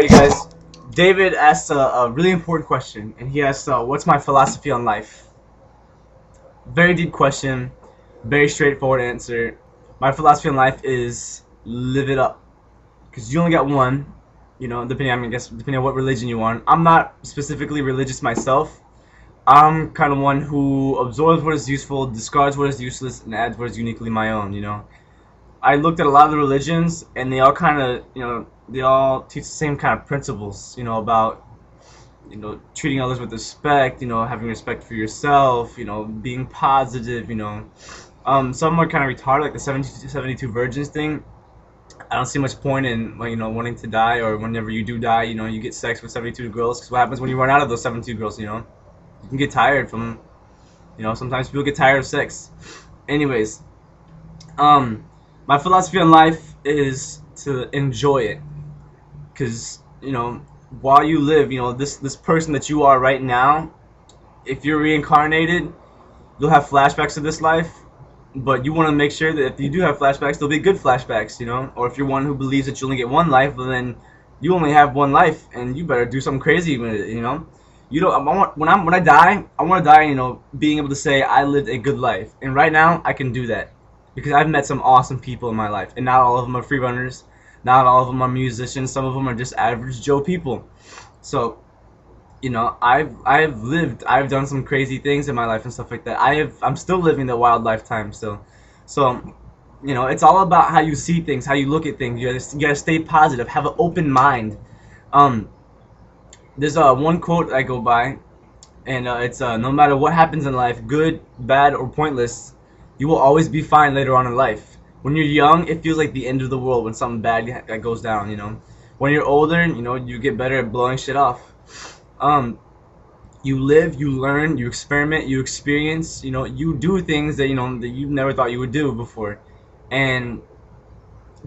Alright guys, David asked a really important question, and he asked, what's my philosophy on life? Very deep question, very straightforward answer. My philosophy on life is live it up, because you only got one, depending on what religion you want. I'm not specifically religious myself. I'm kind of one who absorbs what is useful, discards what is useless, and adds what is uniquely my own. I looked at a lot of the religions, and they all kind of, they all teach the same kind of principles, about, treating others with respect, having respect for yourself, being positive, some are kind of retarded, like the 72 virgins thing. I don't see much point in, wanting to die, or whenever you do die, you get sex with 72 girls, because what happens when you run out of those 72 girls, You can get tired from, sometimes people get tired of sex. Anyways, um, my philosophy on life is to enjoy it, because while you live, this person that you are right now, if you're reincarnated, you'll have flashbacks of this life, but you want to make sure that if you do have flashbacks, they'll be good flashbacks, or if you're one who believes that you only get one life, well, then you only have one life, and you better do something crazy with it. You don't. When I die, I want to die, being able to say I lived a good life, and right now I can do that because I've met some awesome people in my life, and not all of them are free runners, not all of them are musicians, some of them are just average Joe people. So, I've done some crazy things in my life and stuff like that. I'm still living the wild lifetime still. So, it's all about how you see things, how you look at things. You gotta stay positive, have an open mind. Um, there's one quote I go by, and it's no matter what happens in life, good, bad, or pointless, you will always be fine later on in life. When you're young, it feels like the end of the world when something bad goes down. When you're older, you get better at blowing shit off. Um, you live, you learn, you experiment, you experience. You do things that that you never thought you would do before, and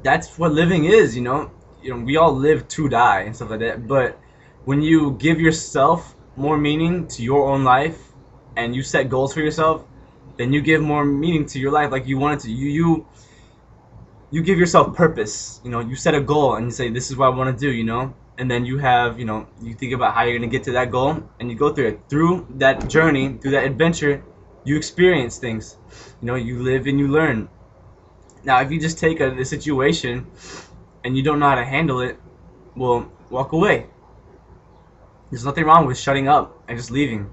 that's what living is. We all live to die and stuff like that. But when you give yourself more meaning to your own life, and you set goals for yourself, then you give more meaning to your life, like you want it to. You give yourself purpose. You set a goal and you say, this is what I want to do. And then you have, you think about how you're going to get to that goal, and you go through it. Through that journey, through that adventure, you experience things. You live and you learn. Now, if you just take a situation and you don't know how to handle it, well, walk away. There's nothing wrong with shutting up and just leaving.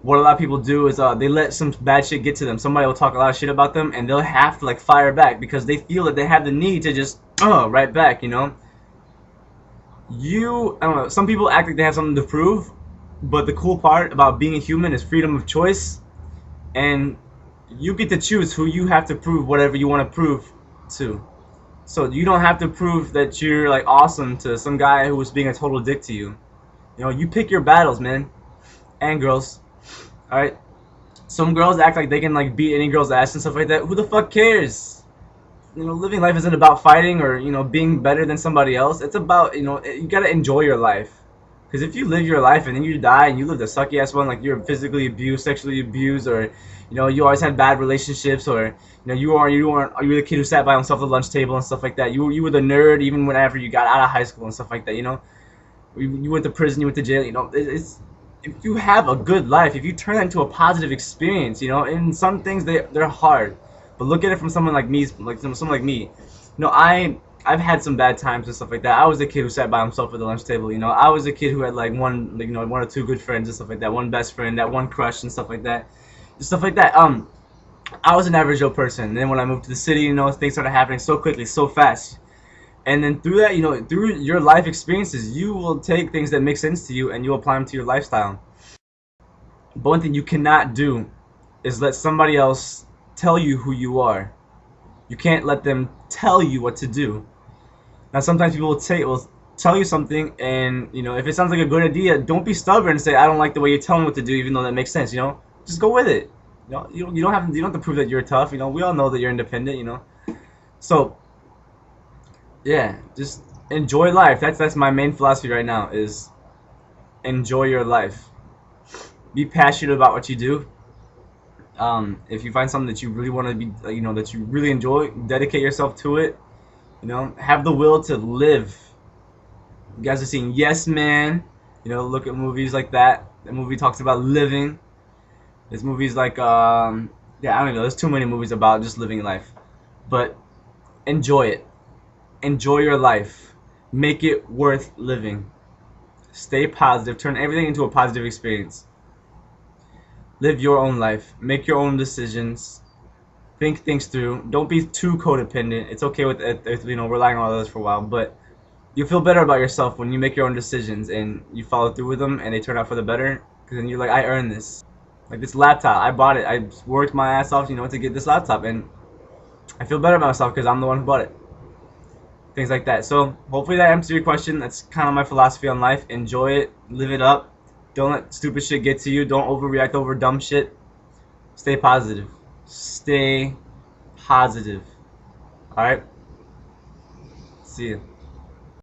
What a lot of people do is they let some bad shit get to them. Somebody will talk a lot of shit about them, and they'll have to fire back because they feel that they have the need to just right back. I don't know. Some people act like they have something to prove, but the cool part about being a human is freedom of choice, and you get to choose who you have to prove whatever you want to prove to. So you don't have to prove that you're awesome to some guy who was being a total dick to you. You pick your battles, man, and girls. All right. Some girls act like they can beat any girl's ass and stuff like that. Who the fuck cares? Living life isn't about fighting or being better than somebody else. It's about you gotta enjoy your life. Because if you live your life and then you die and you live the sucky ass one, like you're physically abused, sexually abused, or you always had bad relationships, or you were the kid who sat by himself at the lunch table and stuff like that. You were the nerd even whenever you got out of high school and stuff like that. You went to prison, you went to jail. It's if you have a good life, if you turn that into a positive experience, and some things they're hard, but look at it from someone like me, someone like me. I've had some bad times and stuff like that. I was a kid who sat by himself at the lunch table. I was a kid who had one or two good friends and stuff like that, one best friend, that one crush and stuff like that, I was an average Joe person. And then when I moved to the city, things started happening so quickly, so fast. And then through that, through your life experiences, you will take things that make sense to you and you'll apply them to your lifestyle. But one thing you cannot do is let somebody else tell you who you are. You can't let them tell you what to do. Now, sometimes people will tell you something, and if it sounds like a good idea, don't be stubborn and say, I don't like the way you're telling me what to do, even though that makes sense. Just go with it. You don't have to prove that you're tough. We all know that you're independent. So yeah, just enjoy life. That's my main philosophy right now, is enjoy your life. Be passionate about what you do. If you find something that you really want to be, that you really enjoy, dedicate yourself to it. Have the will to live You guys are seeing Yes Man. You know, look at movies like that. The movie talks about living. There's movies like yeah, I don't know. There's too many movies about just living life, but enjoy it. Enjoy your life. Make it worth living. Stay positive. Turn everything into a positive experience. Live your own life. Make your own decisions. Think things through. Don't be too codependent. It's okay with you know, relying on others for a while, but you feel better about yourself when you make your own decisions and you follow through with them and they turn out for the better. Because then you're like, I earned this. Like this laptop, I bought it. I worked my ass off, you know, to get this laptop, and I feel better about myself because I'm the one who bought it. Things like that. So hopefully that answers your question. That's kind of my philosophy on life. Enjoy it. Live it up. Don't let stupid shit get to you. Don't overreact over dumb shit. Stay positive. Stay positive. Alright? See ya.